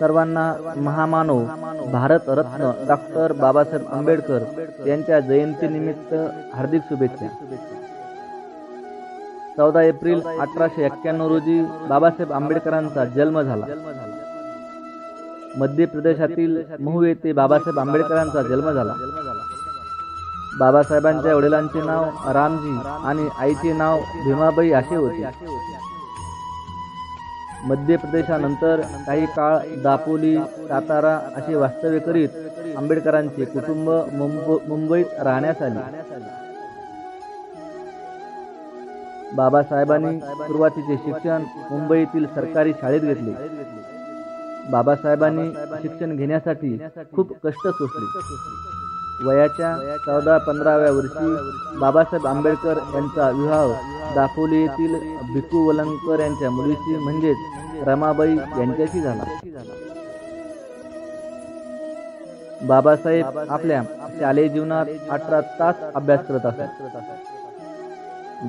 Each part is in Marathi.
सर्वांना महामानव भारतरत्न डॉक्टर बाबासाहेब आंबेडकर यांच्या जयंतीनिमित्त हार्दिक शुभेच्छा। 14 एप्रिल 1891 रोजी बाबासाहेब आंबेडकरांचा जन्म झाला। मध्य प्रदेशातील महू येथे बाबासाहेब आंबेडकरांचा जन्म झाला। बाबासाहेबांच्या वडिलांचे नाव रामजी आणि आईचे नाव भीमाबाई असे होते। मध्य प्रदेशानंतर काही काळ दापोली, सातारा असे वास्तव्य करीत आंबेडकरांचे कुटुंब मुंबईत राहण्यास आले। बाबासाहेबांनी सुरुवातीचे शिक्षण मुंबईतील सरकारी शाळेत घेतले। बाबासाहेबांनी शिक्षण घेण्यासाठी खूप कष्ट सोसले। वयाच्या 14-15व्या वर्षी बाबासाहेब आंबेडकर यांचा विवाह दापोली येथील भिकू वलंगकर यांच्या मुलीशी म्हणजेच रमाबाई यांच्याशी झाला। बाबासाहेब आपल्या शालेय जीवनात 18 तास अभ्यास करत असत।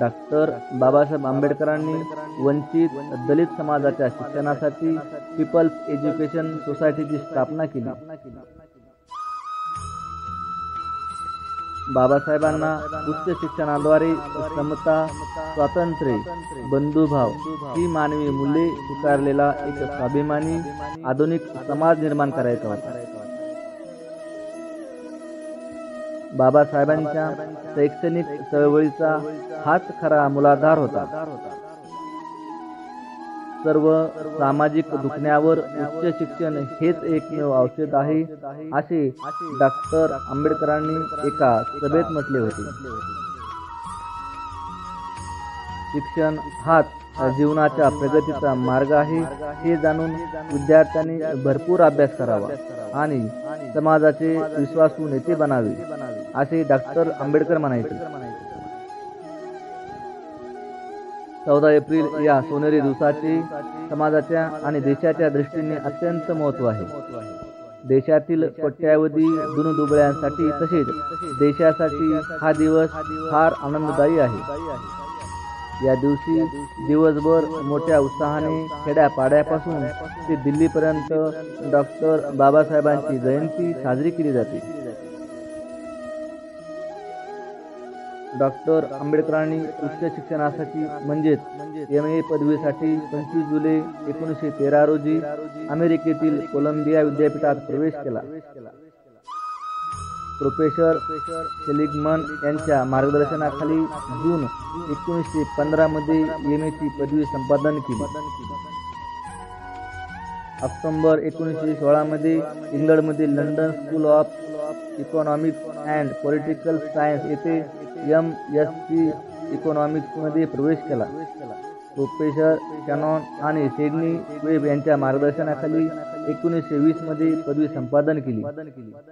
डॉक्टर बाबासाहेब आंबेडकरांनी वंचित दलित समाजाच्या शिक्षणासाठी पीपल्स एज्युकेशन सोसायटीची स्थापना केली। बाबासाहेबांना उच्च शिक्षणाद्वारे समता, स्वातंत्र्य, बंधुभाव ही मानवी मूल्ये स्वीकारलेला एक स्वाभिमानी आधुनिक समाज निर्माण करायचा होता। बाबासाहेबांच्या शैक्षणिक चळवळीचा हाच खरा मूलाधार होता। सर्व सामाजिक दुखण्यावर उच्च शिक्षण हेच एकमेव औषध आहे असे डॉक्टर आंबेडकरांनी एका सभेत म्हटले होते। शिक्षण हाच जीवनाच्या प्रगतीचा मार्ग आहे हे जाणून विद्यार्थ्यांनी भरपूर अभ्यास करावा आणि समाजाचे विश्वासू नेते बनावे असे डॉक्टर आंबेडकर म्हणायचे। 14 एप्रिल या सोनेरी दिवसाचे समाजाच्या आणि देशाच्या दृष्टीने अत्यंत महत्त्व आहे। देशातील कोट्यावधी दुबळ्यांसाठी तसेच देशासाठी हा दिवस फार आनंददायी आहे। या दिवशी दिवसभर मोठ्या उत्साहाने खेड्यापाड्यापासून ते दिल्लीपर्यंत डॉक्टर बाबासाहेबांची जयंती साजरी केली जाते। डॉक्टर आंबेडकरांनी उच्च शिक्षणासाठी म्हणजेच MA पदवीसाठी 25 जुलै 1913 रोजी अमेरिकेतील कोलंबिया विद्यापीठात प्रवेश केला। प्रोफेसर सेलिग्मन यांच्या मार्गदर्शनाखाली जून 1915 मध्ये MA ची पदवी संपादन केली। ऑक्टोबर 1916 मध्ये इंग्लंडमधील London school of economics and political science येथे MSc इकॉनॉमिक्स मध्ये प्रवेश केला। प्रोफेसर कॅनॉन आणि सिडनी वेब यांच्या मार्गदर्शनाखाली 1920 मध्ये पदवी संपादन केली।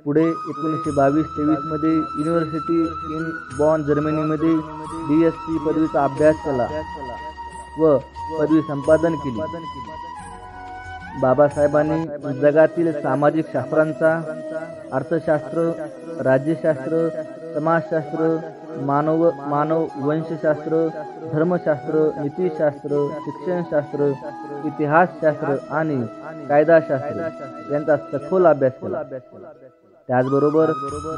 पुढे 1922-23 मध्ये युनिव्हर्सिटी इन बॉन जर्मनीमध्ये DSc पदवीचा अभ्यास केला व पदवी संपादन केली। बाबासाहेबांनी जगातील सामाजिक शास्त्रांचा अर्थशास्त्र, राज्यशास्त्र, समाजशास्त्र, मानव वंशशास्त्र, धर्मशास्त्र, नीतिशास्त्र, शिक्षणशास्त्र, इतिहासशास्त्र आणि कायदाशास्त्र यांचा सखोल अभ्यास केला। त्याचबरोबर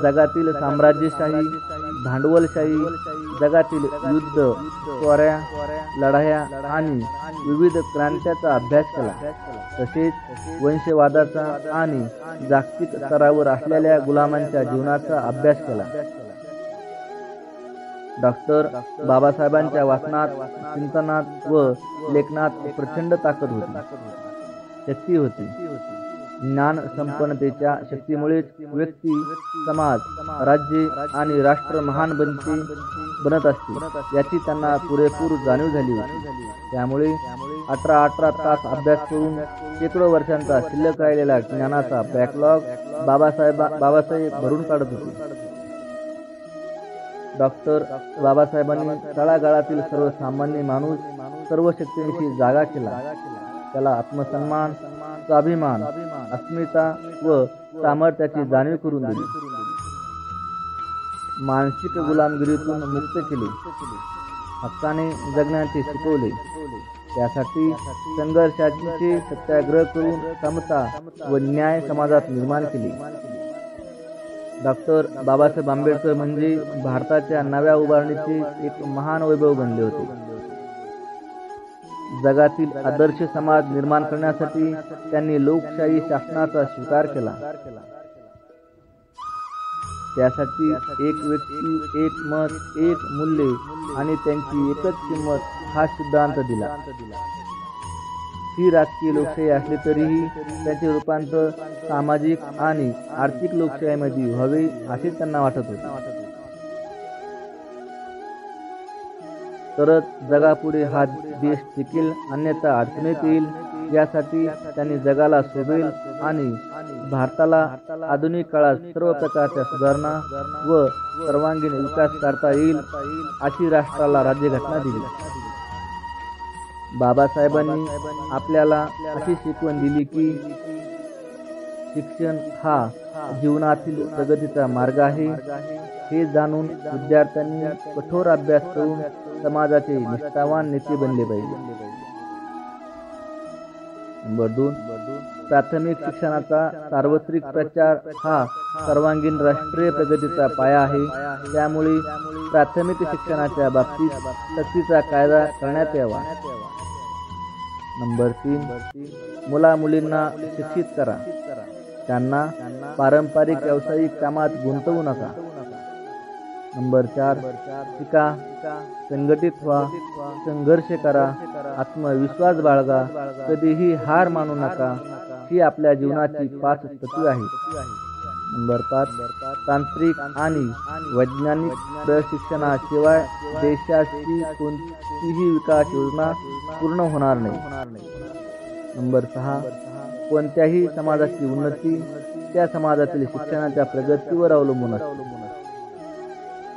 जगातील साम्राज्यशाही, भांडवलशाही, जगातील युद्ध, चोऱ्या, लढाया आणि विविध क्रांत्यांचा अभ्यास केला। तसेच वंशवादाचा आणि जागतिक स्तरावर असलेल्या गुलामांच्या जीवनाचा अभ्यास केला। डॉक्टर बाबासाहेबांच्या वाचनात, चिंतनात व लेखनात प्रचंड ताकद होती, शक्ती होती। ज्ञान संपन्नतेच्या शक्तीमुळेच व्यक्ती, समाज, राज्य आणि राष्ट्र महान बनत असते याची त्यांना पुरेपूर जाणीव झाली होती। त्यामुळे 18 तास अभ्यास करून शेकडो वर्षांचा शिल्लक राहिलेला ज्ञानाचा बॅकलॉग बाबासाहेब भरून काढत होते। डॉक्टर बाबासाहेबांनी तळागाळातील सर्वसामान्य माणूस सर्व शक्तींशी जागा केला। त्याला आत्मसन्मान, स्वाभिमान, अस्मिता व सामर्थ्याची जाणीव करून दिली। मानसिक गुलामगिरीतून मुक्त केले, हक्काने जगण्याचे शिकवले, त्यासाठी संघर्षाचे सत्याग्रह करून समता व न्याय समाजात निर्माण केले. डॉक्टर बाबासाहेब आंबेडकर म्हणजे भारताच्या नव्या उभारणीचे एक महान वैभव बनले होते. जगातील आदर्श समाज निर्माण करण्यासाठी त्यांनी लोकशाही शासनाचा स्वीकार केला. त्यासाठी एक व्यक्ती, एक मत, एक मूल्य आणि त्यांची एकच किंमत हा सिद्धांत दिला. ही राजकीय लोकशाही असली तरीही त्याचे रूपांतर सामाजिक आणि आर्थिक लोकशाहीमध्ये व्हावे असे त्यांना वाटत होते. तरच जगापुढे हा देश टिकेल, अन्यथा अडचणीत येईल. यासाठी त्यांनी जगाला शोभेल आणि भारताला आधुनिक काळात सर्व प्रकारच्या सुधारणा व सर्वांगीण विकास करता येईल अशी राष्ट्राला राज्यघटना दिली. बाबासाहेबांनी आपल्याला अशी शिकवण दिली की शिक्षण हा जीवनातील प्रगतीचा मार्ग आहे. हे जाणून विद्यार्थ्यांनी कठोर अभ्यास करून समाजाचे निष्ठावान नेते बनले पाहिजे. नंबर 2, प्राथमिक शिक्षणाचा सार्वत्रिक प्रचार हा सर्वांगीण राष्ट्रीय प्रगतीचा पाया आहे. त्यामुळे प्राथमिक शिक्षणाच्या बाबतीत सक्तीचा कायदा करण्यात यावा. नंबर 3, मुला मुलींना शिक्षित करा. त्यांना पारंपरिक व्यावसायिक कामात गुंतवू नका. नंबर 4, शिका, संघटित व्हा, संघर्ष करा, आत्मविश्वास बाळगा, कधीही हार मानू नका. ही आपल्या जीवनाची 5 तत्वे आहेत. नंबर 5, तांत्रिक आणि वैज्ञानिक प्रशिक्षणाशिवाय देशाची कोणतीही विकास योजना पूर्ण होणार नाही. नंबर 6, कोणत्याही समाजाची उन्नती त्या समाजातील शिक्षणाच्या प्रगतीवर अवलंबून असते.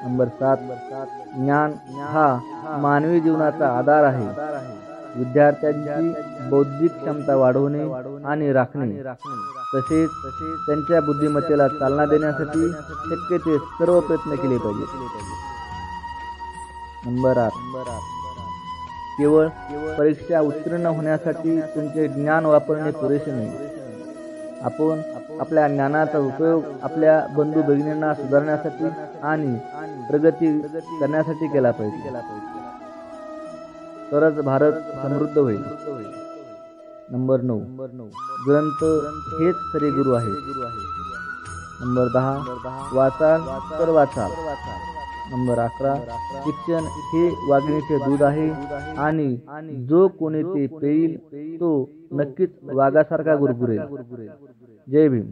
नंबर 7, ज्ञान हा मानवी जीवनाचा आधार आहे. विद्यार्थ्यांची बौद्धिक क्षमता वाढवणे आणि राखणे तसेच त्यांच्या बुद्धिमत्तेला चालना देण्यासाठी शक्य ते सर्व प्रयत्न केले पाहिजेत. नंबर 8, केवळ परीक्षा उत्तीर्ण होण्यासाठी तुमचे ज्ञान वापरणे पुरेसे नाही. आपण आपल्या ज्ञानाचा उपयोग आपल्या बंधू भगिनींना सुधारण्यासाठी आणि प्रगती करण्यासाठी केला पाहिजे. तरच भारत समृद्ध होईल. नंबर 9, ग्रंथ हेच खरे गुरु आहेत. नंबर 10, वाचाल तर वाचाल. नंबर 11, शिक्षण हे वाघिणीचे दूध आहे आणि जो कोणी ते पेईल तो नक्कीच वाघासारखा गुरगुरेल. जय भीम.